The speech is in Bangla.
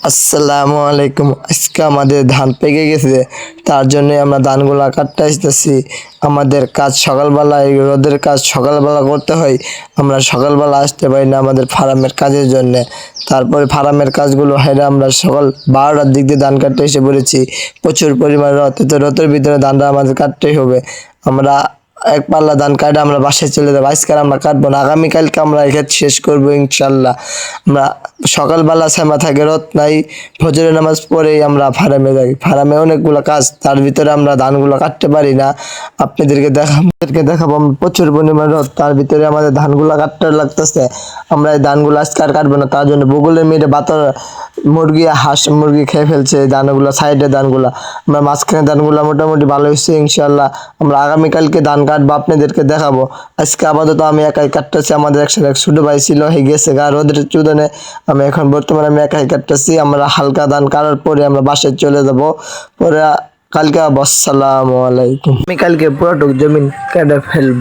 আসসালামু আলাইকুম। আজকে আমাদের ধান পেকে গেছে, তার জন্য আমরা ধানগুলা কাটতে আসতেছি। আমাদের কাজ সকালবেলা, এই রোদের কাজ সকালবেলা করতে হয়। আমরা সকালবেলা আসতে পারি না আমাদের ফার্মের কাজের জন্য। তারপরে ফার্মের কাজগুলো হেরে আমরা সকাল 12টার দিক দিয়ে ধান কাটতে এসে পড়েছি। প্রচুর পরিমাণ রোদ, তো রোদের ভিতরে ধানটা আমাদের কাটতেই হবে। আমরা এক পাল্লা ধান কাটে আমরা বাসায় চলে যাবো। আজকে আর আমরা কাটবো না, আগামীকালকে আমরা এই ক্ষেত শেষ করবো ইনশাল্লাহ। আমরা সকালবেলা শ্যামা থাকে, রোদ নাই, ফজরের নামাজ পড়েই আমরা ফার্মে যাই। ফার্মে অনেকগুলো কাজ, তার ভিতরে আমরা ধানগুলো কাটতে পারি না। আপনাদেরকে দেখাবো আমরা প্রচুর পরিমাণ রোদ, তার ভিতরে আমাদের ধানগুলো কাটতে লাগতেছে। আমরা এই ধানগুলো আজকে আর কাটবো না, তার জন্য বগুলের মেরে বাতর মুরগি, হাঁস মুরগি খেয়ে ফেলছে এই ধানগুলো, সাইডে ধানগুলো। আমরা মাঝখানে ধানগুলো মোটামুটি ভালো হয়েছে ইনশাল্লাহ। আমরা আগামীকালকে ধান কাটবো, আপনাদেরকে দেখাবো। আজকে আপাতত আমি একাই কাটতেছি, আমাদের একসাথে এক ছোট ভাই ছিল, হয়ে গেছে গা রোদের চুদনে। আমি এখন বর্তমানে আমি একাই কাটতেছি। আমরা হালকা ধান কাটার পরে আমরা বাসায় চলে যাব। পরে কালকে আসসালামু আলাইকুম। আমি কালকে পুরোটুক জমিন কেটে ফেলবো।